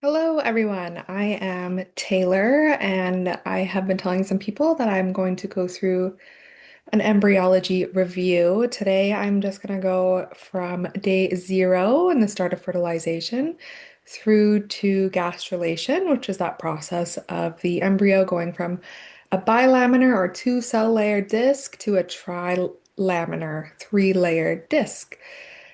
Hello, everyone. I am Taylor, and I have been telling some people that I'm going to go through an embryology review. Today, I'm just going to go from day 0 in the start of fertilization through to gastrulation, which is that process of the embryo going from a bilaminar or two-cell layer disc to a trilaminar three-layer disc.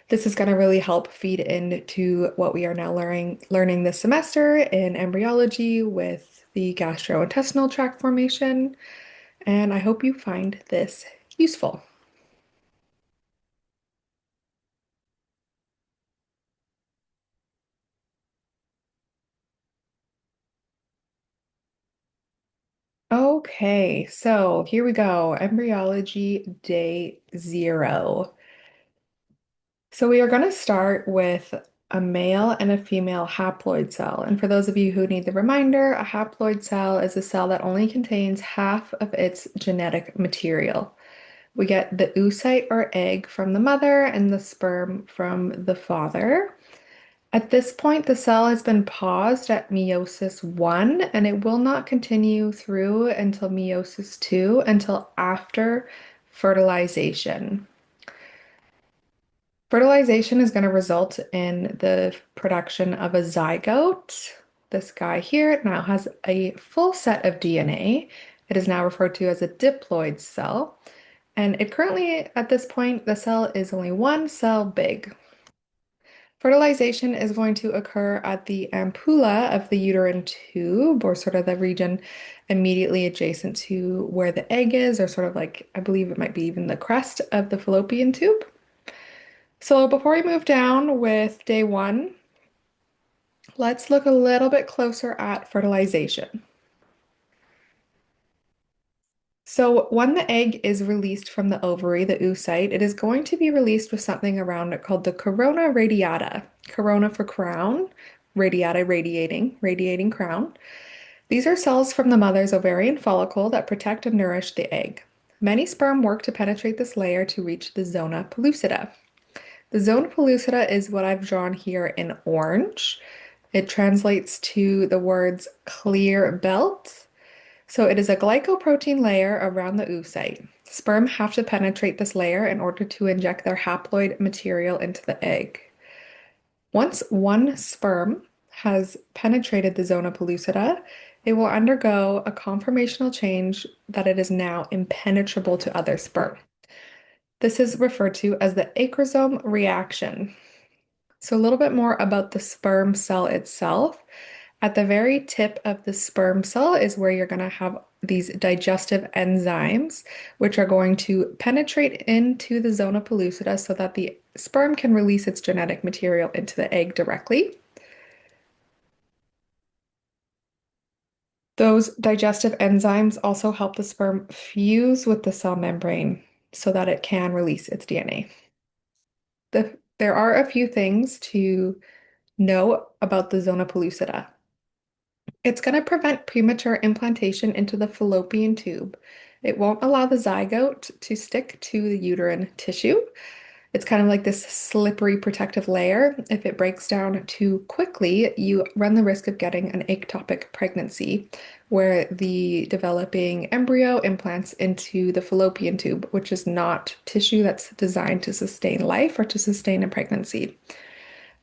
This is going to really help feed into what we are now learning this semester in embryology with the gastrointestinal tract formation, and I hope you find this useful. Okay, so here we go. Embryology day 0. So we are going to start with a male and a female haploid cell. And for those of you who need the reminder, a haploid cell is a cell that only contains half of its genetic material. We get the oocyte or egg from the mother and the sperm from the father. At this point, the cell has been paused at meiosis 1, and it will not continue through until meiosis 2 until after fertilization. Fertilization is going to result in the production of a zygote. This guy here now has a full set of DNA. It is now referred to as a diploid cell. And it currently, at this point, the cell is only one cell big. Fertilization is going to occur at the ampulla of the uterine tube, or sort of the region immediately adjacent to where the egg is, or sort of like, I believe it might be even the crest of the fallopian tube. So before we move down with day 1, let's look a little bit closer at fertilization. So when the egg is released from the ovary, the oocyte, it is going to be released with something around it called the corona radiata. Corona for crown, radiata radiating crown. These are cells from the mother's ovarian follicle that protect and nourish the egg. Many sperm work to penetrate this layer to reach the zona pellucida. The zona pellucida is what I've drawn here in orange. It translates to the words clear belt. So it is a glycoprotein layer around the oocyte. Sperm have to penetrate this layer in order to inject their haploid material into the egg. Once one sperm has penetrated the zona pellucida, it will undergo a conformational change that it is now impenetrable to other sperm. This is referred to as the acrosome reaction. So, a little bit more about the sperm cell itself. At the very tip of the sperm cell is where you're going to have these digestive enzymes, which are going to penetrate into the zona pellucida so that the sperm can release its genetic material into the egg directly. Those digestive enzymes also help the sperm fuse with the cell membrane so that it can release its DNA. There are a few things to know about the zona pellucida. It's going to prevent premature implantation into the fallopian tube. It won't allow the zygote to stick to the uterine tissue. It's kind of like this slippery protective layer. If it breaks down too quickly, you run the risk of getting an ectopic pregnancy, where the developing embryo implants into the fallopian tube, which is not tissue that's designed to sustain life or to sustain a pregnancy.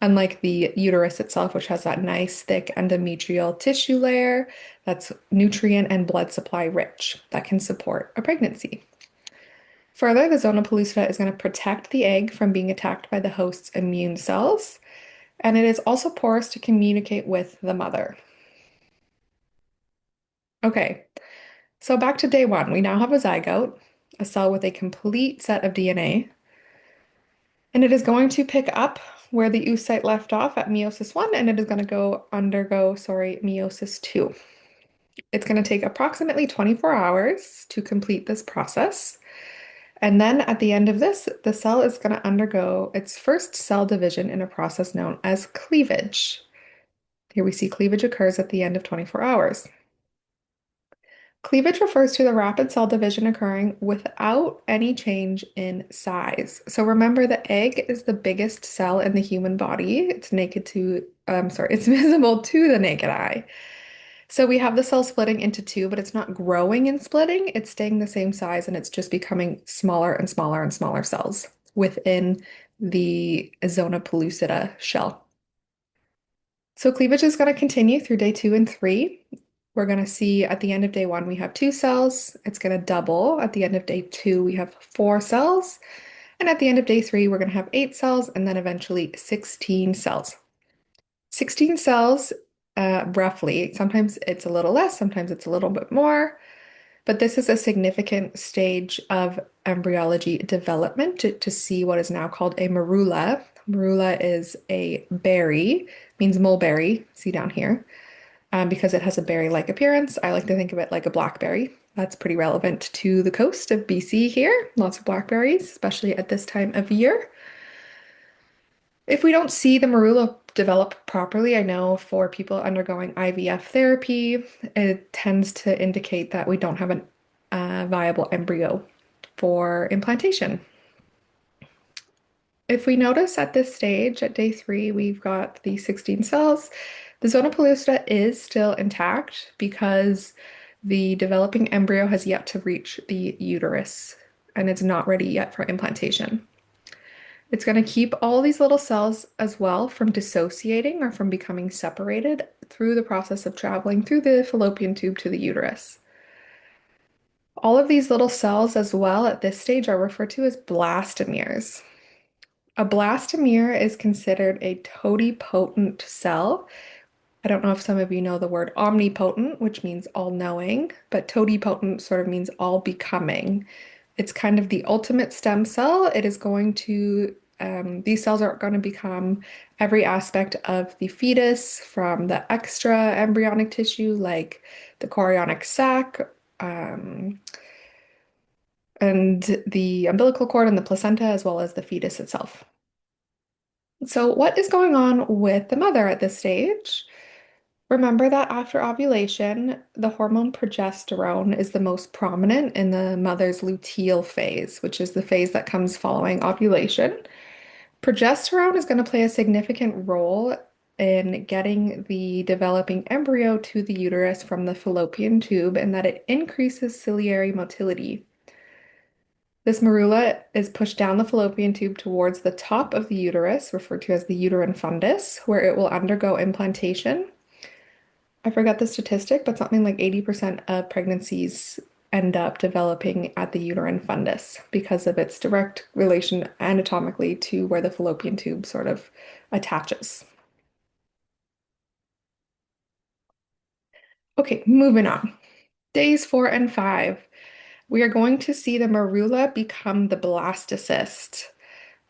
Unlike the uterus itself, which has that nice thick endometrial tissue layer that's nutrient and blood supply rich that can support a pregnancy. Further, the zona pellucida is going to protect the egg from being attacked by the host's immune cells, and it is also porous to communicate with the mother. Okay, so back to day 1. We now have a zygote, a cell with a complete set of DNA, and it is going to pick up where the oocyte left off at meiosis 1, and it is going to undergo meiosis 2. It's going to take approximately 24 hours to complete this process. And then at the end of this, the cell is going to undergo its first cell division in a process known as cleavage. Here we see cleavage occurs at the end of 24 hours. Cleavage refers to the rapid cell division occurring without any change in size. So remember, the egg is the biggest cell in the human body. It's visible to the naked eye. So we have the cell splitting into two, but it's not growing and splitting. It's staying the same size and it's just becoming smaller and smaller and smaller cells within the zona pellucida shell. So cleavage is going to continue through day 2 and 3. We're going to see at the end of day 1, we have 2 cells. It's going to double. At the end of day 2, we have 4 cells. And at the end of day 3, we're going to have 8 cells and then eventually 16 cells. 16 cells, roughly. Sometimes it's a little less, sometimes it's a little bit more. But this is a significant stage of embryology development to see what is now called a morula. Morula is a berry, means mulberry, see down here. Because it has a berry-like appearance, I like to think of it like a blackberry. That's pretty relevant to the coast of BC here. Lots of blackberries, especially at this time of year. If we don't see the marula develop properly, I know for people undergoing IVF therapy, it tends to indicate that we don't have a viable embryo for implantation. If we notice at this stage, at day 3, we've got the 16 cells. The zona pellucida is still intact because the developing embryo has yet to reach the uterus and it's not ready yet for implantation. It's going to keep all these little cells as well from dissociating or from becoming separated through the process of traveling through the fallopian tube to the uterus. All of these little cells as well at this stage are referred to as blastomeres. A blastomere is considered a totipotent cell. I don't know if some of you know the word omnipotent, which means all-knowing, but totipotent sort of means all-becoming. It's kind of the ultimate stem cell. It is going to, these cells are going to become every aspect of the fetus, from the extra embryonic tissue like the chorionic sac, and the umbilical cord and the placenta, as well as the fetus itself. So, what is going on with the mother at this stage? Remember that after ovulation, the hormone progesterone is the most prominent in the mother's luteal phase, which is the phase that comes following ovulation. Progesterone is going to play a significant role in getting the developing embryo to the uterus from the fallopian tube, and that it increases ciliary motility. This morula is pushed down the fallopian tube towards the top of the uterus, referred to as the uterine fundus, where it will undergo implantation. I forgot the statistic, but something like 80% of pregnancies end up developing at the uterine fundus because of its direct relation anatomically to where the fallopian tube sort of attaches. Okay, moving on. Days 4 and 5, we are going to see the morula become the blastocyst.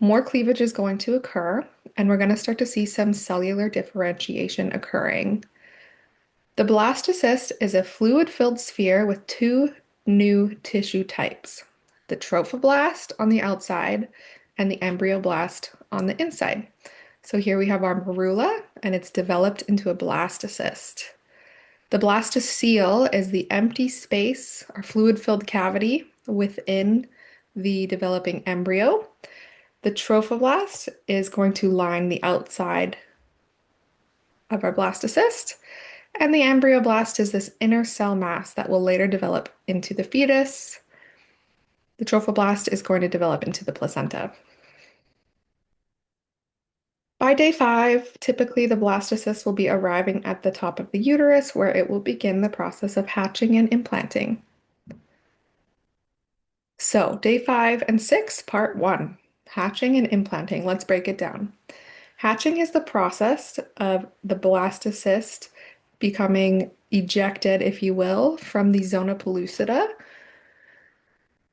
More cleavage is going to occur, and we're going to start to see some cellular differentiation occurring. The blastocyst is a fluid-filled sphere with 2 new tissue types, the trophoblast on the outside and the embryoblast on the inside. So here we have our morula, and it's developed into a blastocyst. The blastocele is the empty space or fluid-filled cavity within the developing embryo. The trophoblast is going to line the outside of our blastocyst, and the embryoblast is this inner cell mass that will later develop into the fetus. The trophoblast is going to develop into the placenta. By day 5, typically the blastocyst will be arriving at the top of the uterus where it will begin the process of hatching and implanting. So, day 5 and 6, part 1, hatching and implanting. Let's break it down. Hatching is the process of the blastocyst becoming ejected, if you will, from the zona pellucida.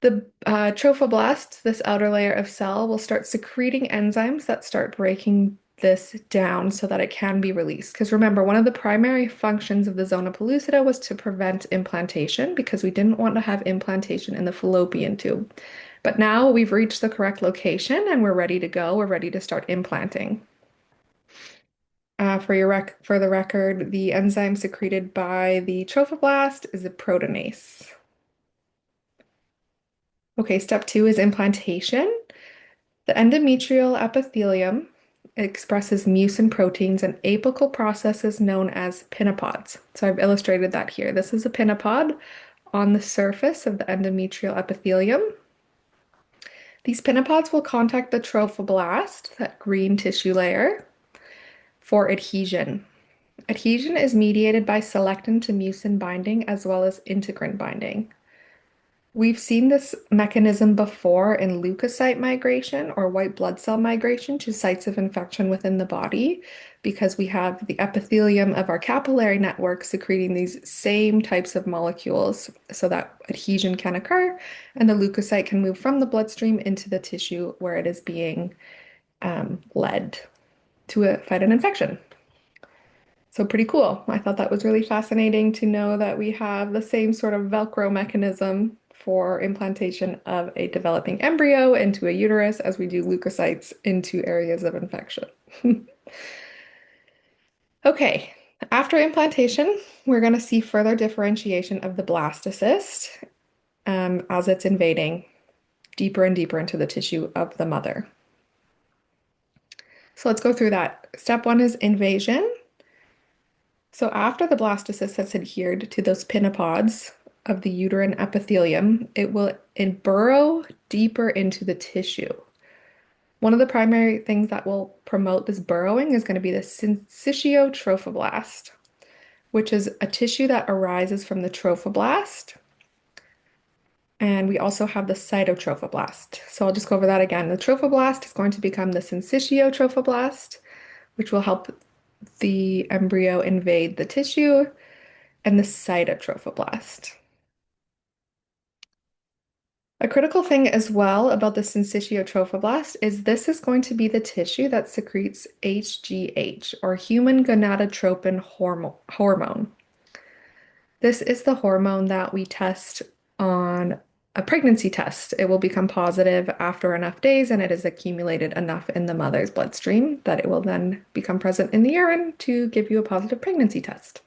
The trophoblast, this outer layer of cell, will start secreting enzymes that start breaking this down so that it can be released. Because remember, one of the primary functions of the zona pellucida was to prevent implantation because we didn't want to have implantation in the fallopian tube. But now we've reached the correct location and we're ready to go. We're ready to start implanting. For the record, the enzyme secreted by the trophoblast is a proteinase. Okay, step two is implantation. The endometrial epithelium expresses mucin proteins and apical processes known as pinapods. So I've illustrated that here. This is a pinapod on the surface of the endometrial epithelium. These pinapods will contact the trophoblast, that green tissue layer, for adhesion. Adhesion is mediated by selectin to mucin binding as well as integrin binding. We've seen this mechanism before in leukocyte migration or white blood cell migration to sites of infection within the body because we have the epithelium of our capillary network secreting these same types of molecules so that adhesion can occur and the leukocyte can move from the bloodstream into the tissue where it is being led to fight an infection. So pretty cool. I thought that was really fascinating to know that we have the same sort of Velcro mechanism for implantation of a developing embryo into a uterus as we do leukocytes into areas of infection. Okay, after implantation, we're going to see further differentiation of the blastocyst as it's invading deeper and deeper into the tissue of the mother. So let's go through that. Step one is invasion. So after the blastocyst has adhered to those pinapods of the uterine epithelium, it will burrow deeper into the tissue. One of the primary things that will promote this burrowing is going to be the syncytial trophoblast, which is a tissue that arises from the trophoblast. And we also have the cytotrophoblast. So I'll just go over that again. The trophoblast is going to become the syncytial trophoblast, which will help the embryo invade the tissue, and the cytotrophoblast. A critical thing as well about the syncytiotrophoblast is this is going to be the tissue that secretes HGH, or human gonadotropin hormone. This is the hormone that we test on a pregnancy test. It will become positive after enough days and it has accumulated enough in the mother's bloodstream that it will then become present in the urine to give you a positive pregnancy test.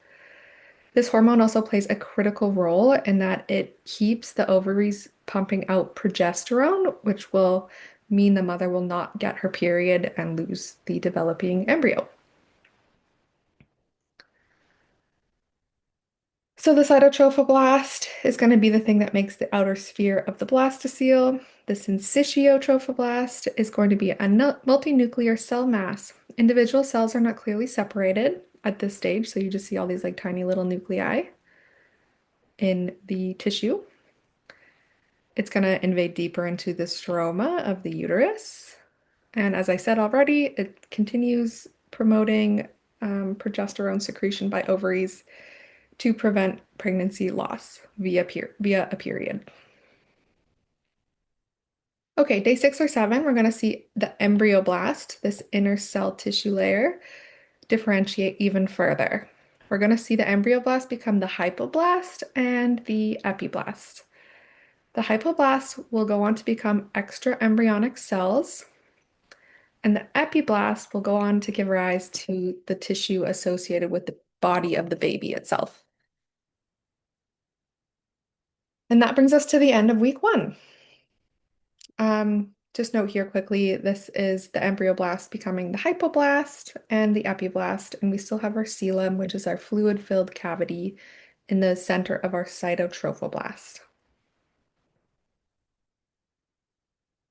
This hormone also plays a critical role in that it keeps the ovaries pumping out progesterone, which will mean the mother will not get her period and lose the developing embryo. So the cytotrophoblast is going to be the thing that makes the outer sphere of the blastocele. The syncytiotrophoblast is going to be a multinuclear cell mass. Individual cells are not clearly separated at this stage, so you just see all these like tiny little nuclei in the tissue. It's going to invade deeper into the stroma of the uterus. And as I said already, it continues promoting progesterone secretion by ovaries to prevent pregnancy loss via a period. Okay, day 6 or 7, we're going to see the embryoblast, this inner cell tissue layer, differentiate even further. We're going to see the embryoblast become the hypoblast and the epiblast. The hypoblast will go on to become extra embryonic cells, and the epiblast will go on to give rise to the tissue associated with the body of the baby itself. And that brings us to the end of week 1. Just note here quickly, this is the embryoblast becoming the hypoblast and the epiblast, and we still have our coelom, which is our fluid-filled cavity in the center of our cytotrophoblast.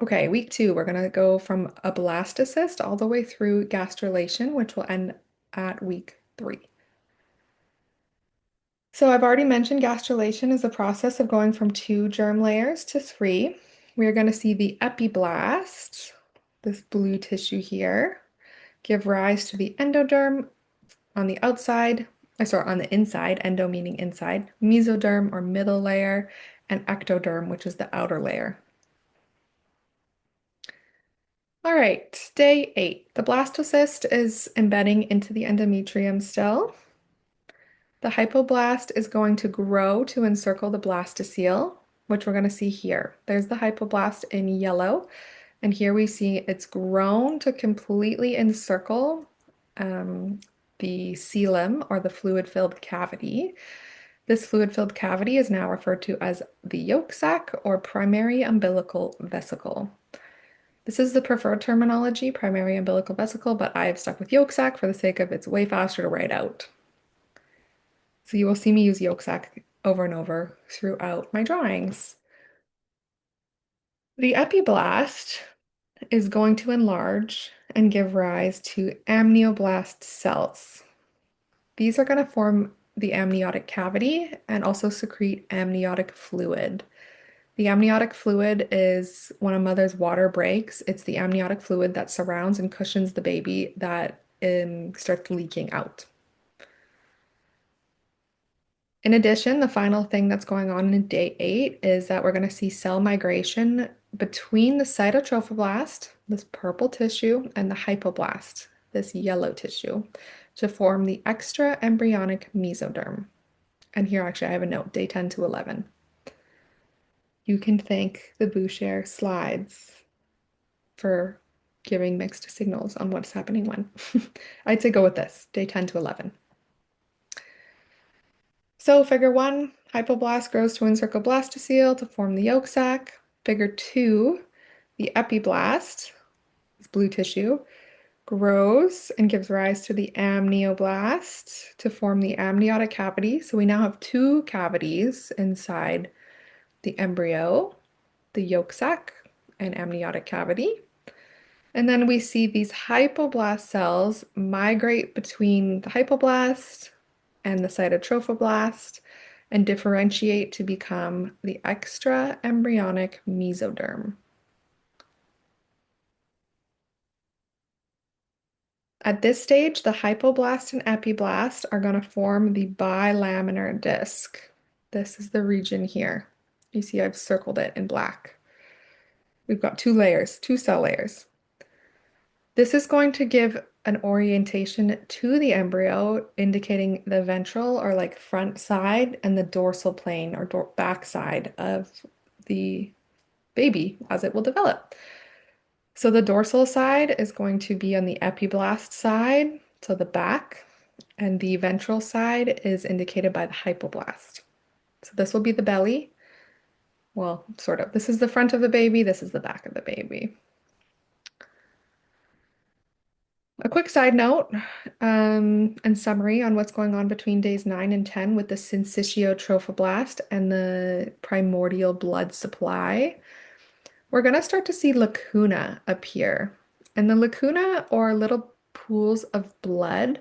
Okay, week 2, we're going to go from a blastocyst all the way through gastrulation, which will end at week 3. So I've already mentioned gastrulation is the process of going from 2 germ layers to 3. We are going to see the epiblast, this blue tissue here, give rise to the endoderm on the outside, on the inside, endo meaning inside, mesoderm or middle layer, and ectoderm, which is the outer layer. All right, day 8. The blastocyst is embedding into the endometrium still. The hypoblast is going to grow to encircle the blastocele, which we're going to see here. There's the hypoblast in yellow, and here we see it's grown to completely encircle the coelom or the fluid-filled cavity. This fluid-filled cavity is now referred to as the yolk sac or primary umbilical vesicle. This is the preferred terminology, primary umbilical vesicle, but I've stuck with yolk sac for the sake of it's way faster to write out. So you will see me use yolk sac over and over throughout my drawings. The epiblast is going to enlarge and give rise to amnioblast cells. These are going to form the amniotic cavity and also secrete amniotic fluid. The amniotic fluid is when a mother's water breaks, it's the amniotic fluid that surrounds and cushions the baby that starts leaking out. In addition, the final thing that's going on in day 8 is that we're going to see cell migration between the cytotrophoblast, this purple tissue, and the hypoblast, this yellow tissue, to form the extra embryonic mesoderm. And here actually I have a note, day 10 to 11. You can thank the Boucher slides for giving mixed signals on what's happening when. I'd say go with this, day 10 to 11. So figure 1, hypoblast grows to encircle blastocele to form the yolk sac. Figure 2, the epiblast, this blue tissue, grows and gives rise to the amnioblast to form the amniotic cavity. So we now have 2 cavities inside the embryo, the yolk sac and amniotic cavity. And then we see these hypoblast cells migrate between the hypoblast and the cytotrophoblast and differentiate to become the extra embryonic mesoderm. At this stage, the hypoblast and epiblast are going to form the bilaminar disc. This is the region here. You see I've circled it in black. We've got 2 layers, 2 cell layers. This is going to give an orientation to the embryo, indicating the ventral or like front side and the dorsal plane or back side of the baby as it will develop. So the dorsal side is going to be on the epiblast side, so the back, and the ventral side is indicated by the hypoblast. So this will be the belly. Well, sort of. This is the front of the baby, this is the back of the baby. A quick side note and summary on what's going on between days 9 and 10 with the syncytial trophoblast and the primordial blood supply. We're going to start to see lacuna appear. And the lacuna are little pools of blood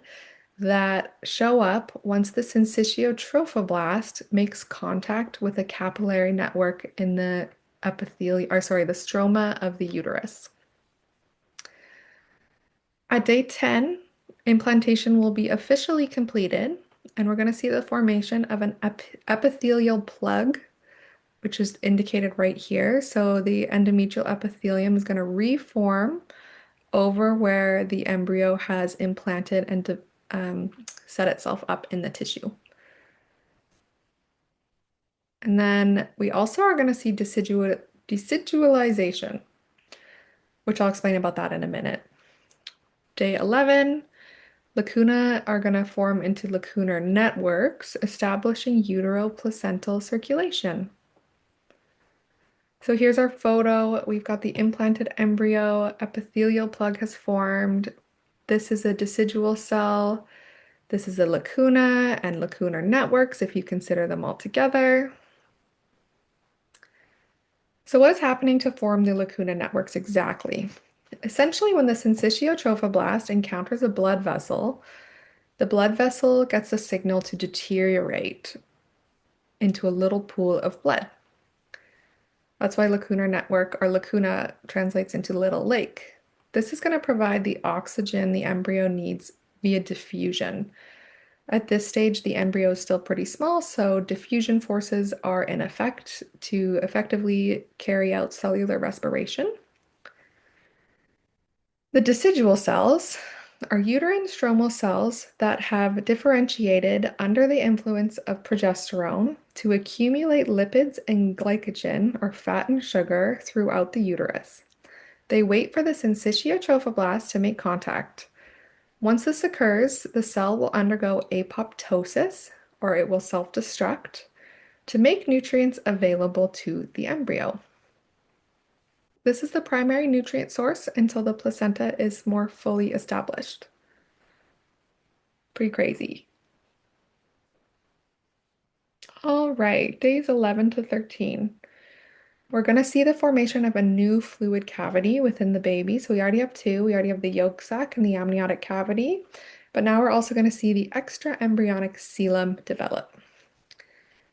that show up once the syncytial trophoblast makes contact with a capillary network in the epithelium, or sorry, the stroma of the uterus. At day 10, implantation will be officially completed, and we're going to see the formation of an epithelial plug, which is indicated right here. So the endometrial epithelium is going to reform over where the embryo has implanted and set itself up in the tissue. And then we also are going to see decidualization, which I'll explain about that in a minute. Day 11, lacuna are going to form into lacunar networks, establishing utero-placental circulation. So here's our photo. We've got the implanted embryo, epithelial plug has formed. This is a decidual cell. This is a lacuna and lacunar networks if you consider them all together. So what is happening to form the lacuna networks exactly? Essentially, when the syncytial trophoblast encounters a blood vessel, the blood vessel gets a signal to deteriorate into a little pool of blood. That's why lacunar network or lacuna translates into little lake. This is going to provide the oxygen the embryo needs via diffusion. At this stage, the embryo is still pretty small, so diffusion forces are in effect to effectively carry out cellular respiration. The decidual cells are uterine stromal cells that have differentiated under the influence of progesterone to accumulate lipids and glycogen, or fat and sugar, throughout the uterus. They wait for the syncytial trophoblast to make contact. Once this occurs, the cell will undergo apoptosis, or it will self-destruct, to make nutrients available to the embryo. This is the primary nutrient source until the placenta is more fully established. Pretty crazy. All right, days 11 to 13. We're going to see the formation of a new fluid cavity within the baby. So we already have two. We already have the yolk sac and the amniotic cavity. But now we're also going to see the extra embryonic coelom develop.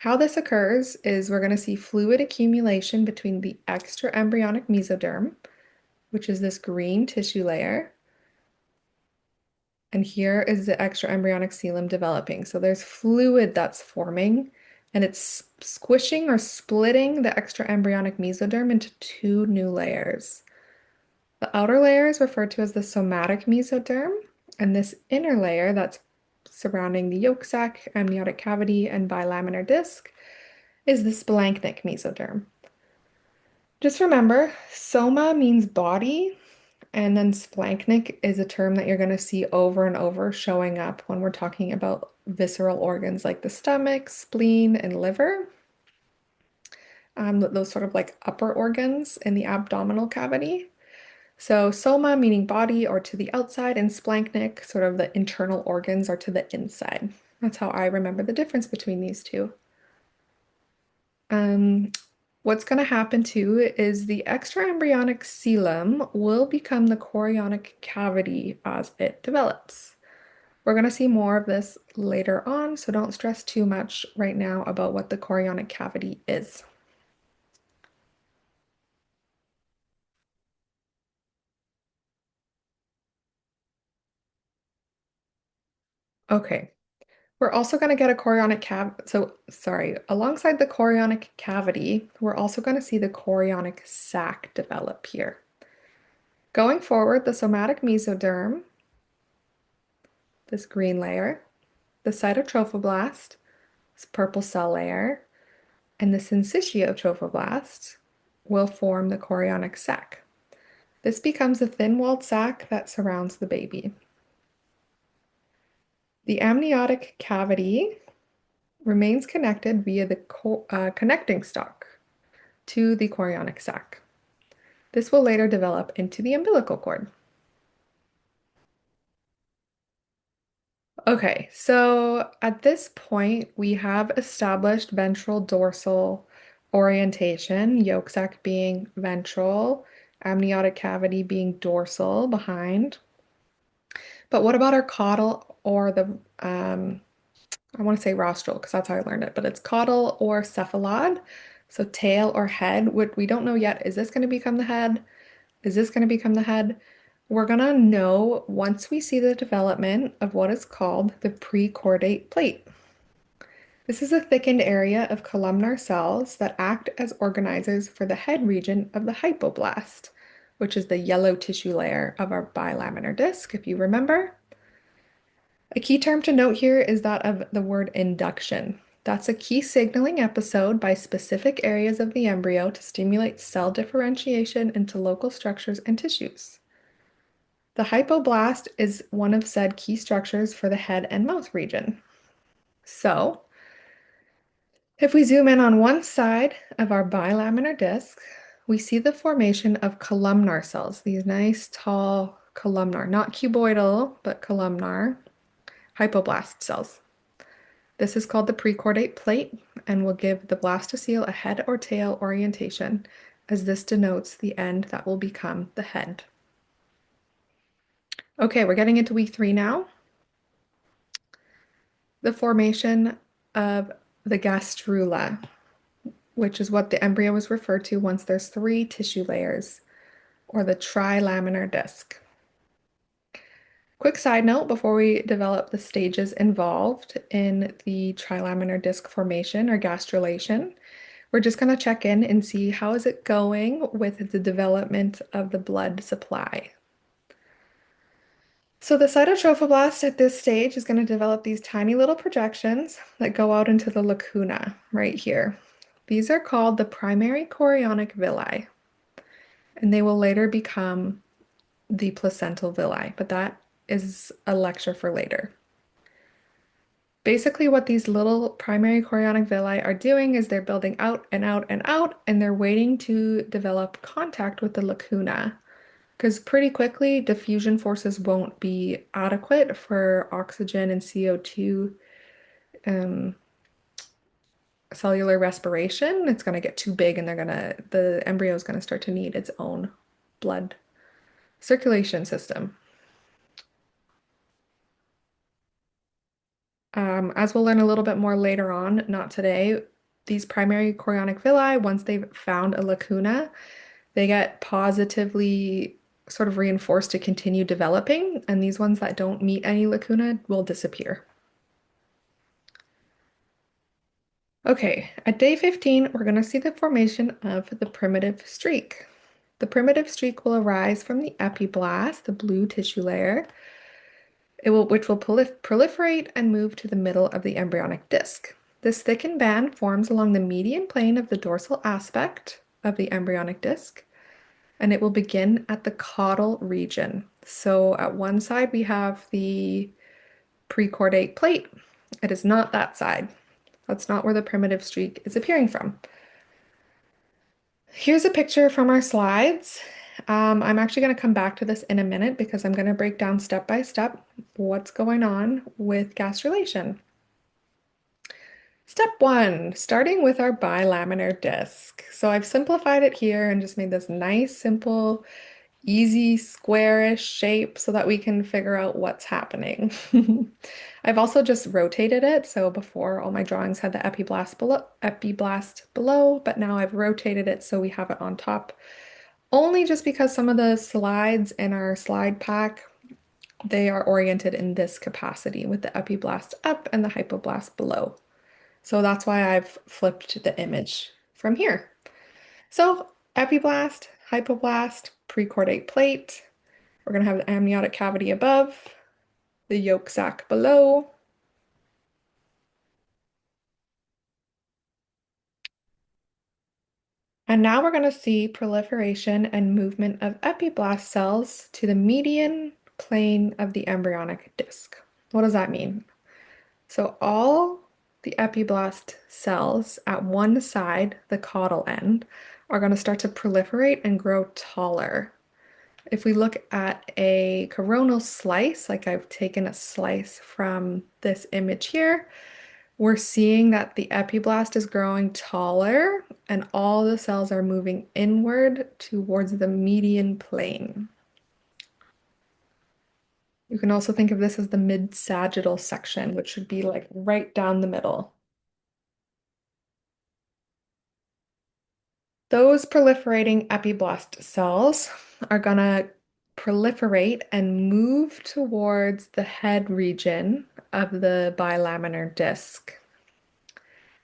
How this occurs is we're going to see fluid accumulation between the extra embryonic mesoderm, which is this green tissue layer, and here is the extra embryonic coelom developing. So there's fluid that's forming, and it's squishing or splitting the extra embryonic mesoderm into two new layers. The outer layer is referred to as the somatic mesoderm, and this inner layer that's surrounding the yolk sac, amniotic cavity, and bilaminar disc is the splanchnic mesoderm. Just remember, soma means body, and then splanchnic is a term that you're going to see over and over showing up when we're talking about visceral organs like the stomach, spleen, and liver. Those sort of like upper organs in the abdominal cavity. So soma meaning body or to the outside, and splanchnic, sort of the internal organs, are to the inside. That's how I remember the difference between these two. Um, what's going to happen too is the extra embryonic coelom will become the chorionic cavity as it develops. We're going to see more of this later on, so don't stress too much right now about what the chorionic cavity is. Okay, we're also going to get a chorionic alongside the chorionic cavity, we're also going to see the chorionic sac develop here. Going forward, the somatic mesoderm, this green layer, the cytotrophoblast, this purple cell layer, and the syncytiotrophoblast will form the chorionic sac. This becomes a thin-walled sac that surrounds the baby. The amniotic cavity remains connected via the connecting stalk to the chorionic sac. This will later develop into the umbilical cord. Okay, so at this point, we have established ventral dorsal orientation, yolk sac being ventral, amniotic cavity being dorsal behind. But what about our caudal or I want to say rostral because that's how I learned it, but it's caudal or cephalad. So tail or head. What we don't know yet, is this going to become the head? Is this going to become the head? We're going to know once we see the development of what is called the prechordate plate. This is a thickened area of columnar cells that act as organizers for the head region of the hypoblast, which is the yellow tissue layer of our bilaminar disc, if you remember. A key term to note here is that of the word induction. That's a key signaling episode by specific areas of the embryo to stimulate cell differentiation into local structures and tissues. The hypoblast is one of said key structures for the head and mouth region. So, if we zoom in on one side of our bilaminar disc, we see the formation of columnar cells, these nice tall columnar, not cuboidal, but columnar hypoblast cells. This is called the prechordate plate and will give the blastocele a head or tail orientation, as this denotes the end that will become the head. Okay, we're getting into week 3 now. The formation of the gastrula, which is what the embryo is referred to once there's 3 tissue layers, or the trilaminar disc. Quick side note before we develop the stages involved in the trilaminar disc formation or gastrulation. We're just going to check in and see how is it going with the development of the blood supply. So the cytotrophoblast at this stage is going to develop these tiny little projections that go out into the lacuna right here. These are called the primary chorionic villi, and they will later become the placental villi, but that is a lecture for later. Basically, what these little primary chorionic villi are doing is they're building out and out and out, and they're waiting to develop contact with the lacuna. Because pretty quickly, diffusion forces won't be adequate for oxygen and CO2 um, cellular respiration. It's going to get too big, and the embryo is going to start to need its own blood circulation system. As we'll learn a little bit more later on, not today, these primary chorionic villi, once they've found a lacuna, they get positively sort of reinforced to continue developing, and these ones that don't meet any lacuna will disappear. Okay, at day 15, we're going to see the formation of the primitive streak. The primitive streak will arise from the epiblast, the blue tissue layer, which will proliferate and move to the middle of the embryonic disc. This thickened band forms along the median plane of the dorsal aspect of the embryonic disc, and it will begin at the caudal region. So at one side, we have the prechordate plate. It is not that side. That's not where the primitive streak is appearing from. Here's a picture from our slides. I'm actually going to come back to this in a minute because I'm going to break down step by step what's going on with gastrulation. Step one, starting with our bilaminar disc. So I've simplified it here and just made this nice, simple, easy, squarish shape so that we can figure out what's happening. I've also just rotated it. So before all my drawings had the epiblast below, but now I've rotated it so we have it on top. Only just because some of the slides in our slide pack, they are oriented in this capacity with the epiblast up and the hypoblast below. So that's why I've flipped the image from here. So epiblast, hypoblast, prechordate plate. We're going to have the amniotic cavity above, the yolk sac below. And now we're going to see proliferation and movement of epiblast cells to the median plane of the embryonic disc. What does that mean? So all the epiblast cells at one side, the caudal end, are going to start to proliferate and grow taller. If we look at a coronal slice, like I've taken a slice from this image here, we're seeing that the epiblast is growing taller and all the cells are moving inward towards the median plane. You can also think of this as the mid-sagittal section, which should be like right down the middle. Those proliferating epiblast cells are going to proliferate and move towards the head region of the bilaminar disc.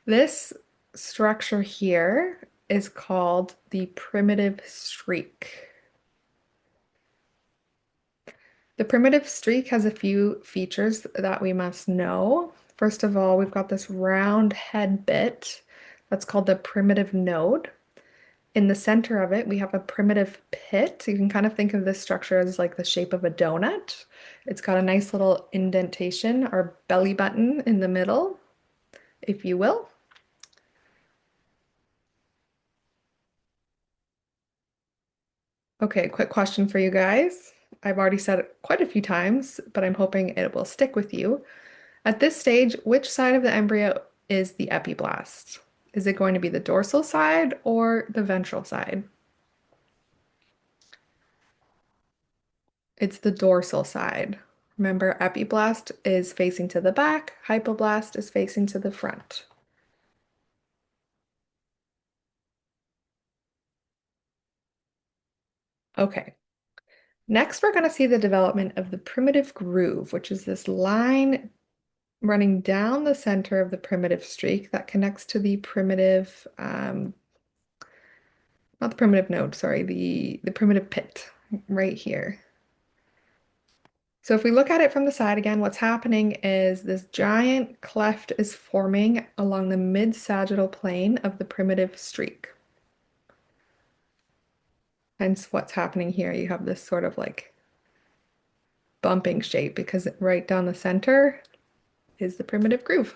This structure here is called the primitive streak. The primitive streak has a few features that we must know. First of all, we've got this round head bit that's called the primitive node. In the center of it, we have a primitive pit. You can kind of think of this structure as like the shape of a donut. It's got a nice little indentation or belly button in the middle, if you will. Okay, quick question for you guys. I've already said it quite a few times, but I'm hoping it will stick with you. At this stage, which side of the embryo is the epiblast? Is it going to be the dorsal side or the ventral side? It's the dorsal side. Remember, epiblast is facing to the back, hypoblast is facing to the front. Okay, next we're going to see the development of the primitive groove, which is this line running down the center of the primitive streak that connects to the primitive, not the primitive node, sorry, the primitive pit right here. So if we look at it from the side again, what's happening is this giant cleft is forming along the mid-sagittal plane of the primitive streak. Hence what's happening here. You have this sort of like bumping shape because right down the center is the primitive groove.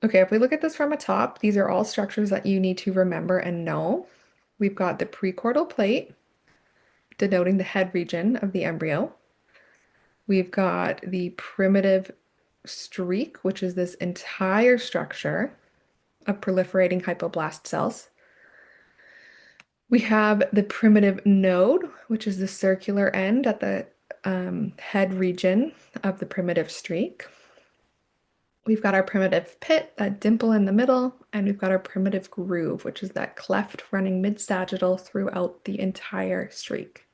Okay, if we look at this from a top, these are all structures that you need to remember and know. We've got the prechordal plate, denoting the head region of the embryo. We've got the primitive streak, which is this entire structure of proliferating hypoblast cells. We have the primitive node, which is the circular end at the head region of the primitive streak. We've got our primitive pit, that dimple in the middle, and we've got our primitive groove, which is that cleft running mid-sagittal throughout the entire streak.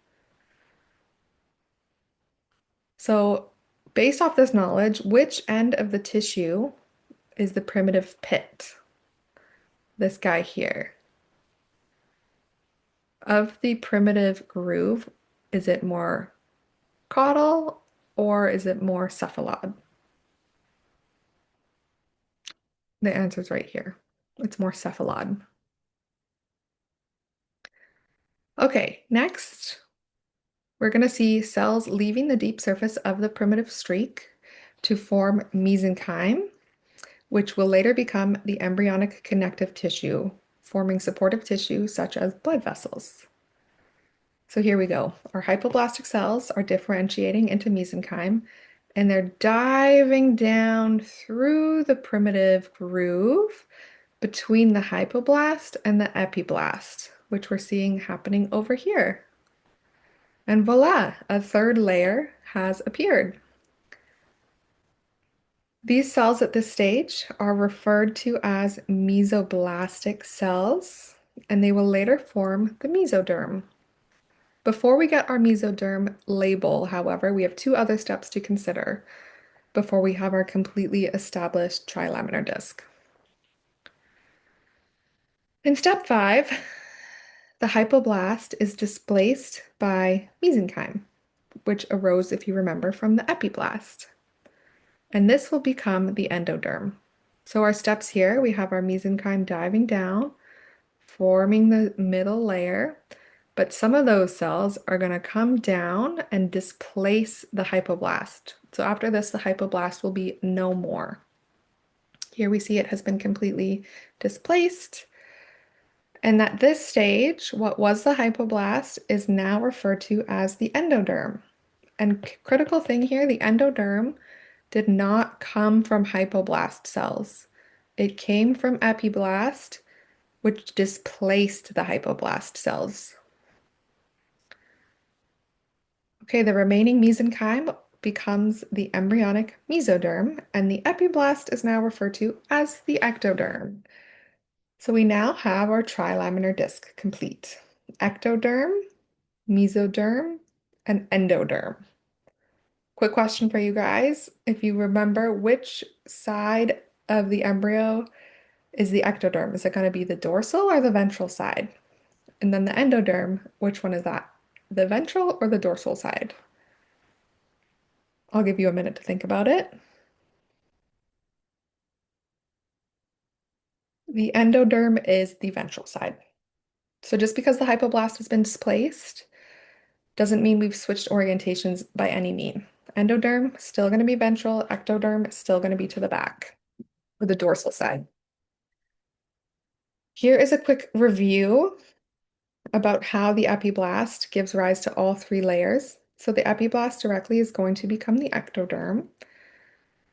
So, based off this knowledge, which end of the tissue is the primitive pit? This guy here. Of the primitive groove, is it more caudal or is it more cephalad? The answer's right here. It's more cephalad. Okay, next we're going to see cells leaving the deep surface of the primitive streak to form mesenchyme, which will later become the embryonic connective tissue, forming supportive tissue such as blood vessels. So here we go. Our hypoblastic cells are differentiating into mesenchyme, and they're diving down through the primitive groove between the hypoblast and the epiblast, which we're seeing happening over here. And voila, a third layer has appeared. These cells at this stage are referred to as mesoblastic cells, and they will later form the mesoderm. Before we get our mesoderm label, however, we have two other steps to consider before we have our completely established trilaminar disc. In step 5, the hypoblast is displaced by mesenchyme, which arose, if you remember, from the epiblast. And this will become the endoderm. So our steps here, we have our mesenchyme diving down, forming the middle layer, but some of those cells are going to come down and displace the hypoblast. So after this, the hypoblast will be no more. Here we see it has been completely displaced. And at this stage, what was the hypoblast is now referred to as the endoderm. And critical thing here, the endoderm did not come from hypoblast cells. It came from epiblast, which displaced the hypoblast cells. Okay, the remaining mesenchyme becomes the embryonic mesoderm, and the epiblast is now referred to as the ectoderm. So we now have our trilaminar disc complete. Ectoderm, mesoderm, and endoderm. Quick question for you guys. If you remember, which side of the embryo is the ectoderm? Is it going to be the dorsal or the ventral side? And then the endoderm, which one is that? The ventral or the dorsal side? I'll give you a minute to think about it. The endoderm is the ventral side. So just because the hypoblast has been displaced doesn't mean we've switched orientations by any mean. Endoderm still going to be ventral, ectoderm still going to be to the back or the dorsal side. Here is a quick review about how the epiblast gives rise to all three layers. So the epiblast directly is going to become the ectoderm.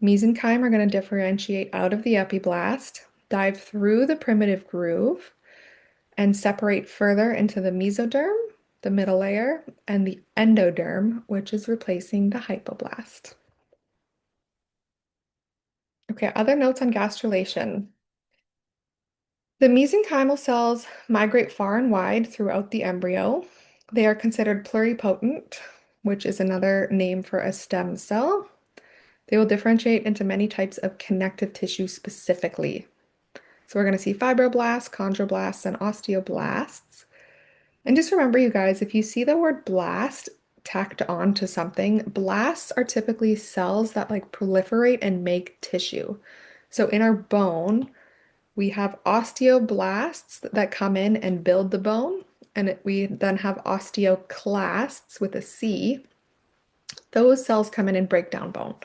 Mesenchyme are going to differentiate out of the epiblast, dive through the primitive groove, and separate further into the mesoderm, the middle layer, and the endoderm, which is replacing the hypoblast. Okay, other notes on gastrulation. The mesenchymal cells migrate far and wide throughout the embryo. They are considered pluripotent, which is another name for a stem cell. They will differentiate into many types of connective tissue specifically. So we're going to see fibroblasts, chondroblasts, and osteoblasts. And just remember, you guys, if you see the word blast tacked on to something, blasts are typically cells that like proliferate and make tissue. So in our bone, we have osteoblasts that come in and build the bone, and we then have osteoclasts with a C Those cells come in and break down bone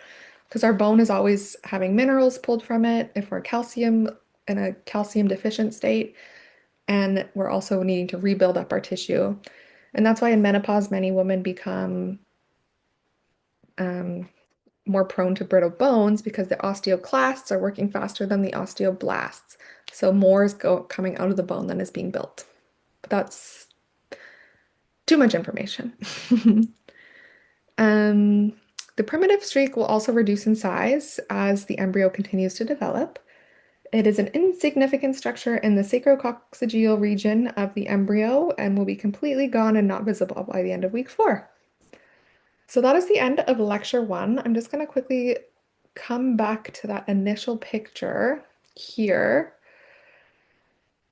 because our bone is always having minerals pulled from it if we're calcium in a calcium deficient state, and we're also needing to rebuild up our tissue. And that's why in menopause, many women become um, more prone to brittle bones because the osteoclasts are working faster than the osteoblasts. So more is coming out of the bone than is being built. But that's too much information. Um, the primitive streak will also reduce in size as the embryo continues to develop. It is an insignificant structure in the sacrococcygeal region of the embryo and will be completely gone and not visible by the end of week 4. So that is the end of lecture 1. I'm just going to quickly come back to that initial picture here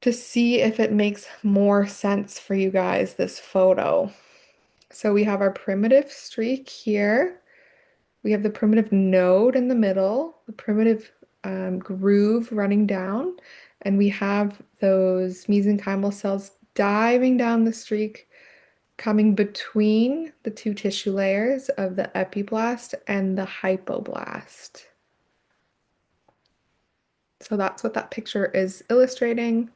to see if it makes more sense for you guys, this photo. So we have our primitive streak here. We have the primitive node in the middle, the primitive groove running down, and we have those mesenchymal cells diving down the streak, coming between the two tissue layers of the epiblast and the hypoblast. So that's what that picture is illustrating.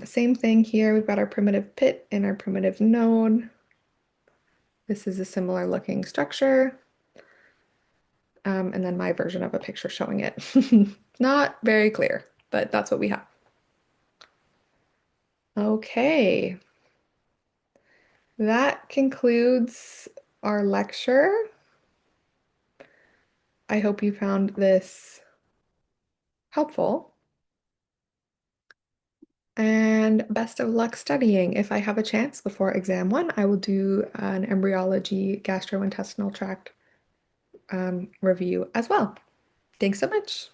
Same thing here. We've got our primitive pit and our primitive node. This is a similar looking structure. And then my version of a picture showing it. Not very clear, but that's what we have. Okay, that concludes our lecture. I hope you found this helpful. And best of luck studying. If I have a chance before exam 1, I will do an embryology gastrointestinal tract review as well. Thanks so much.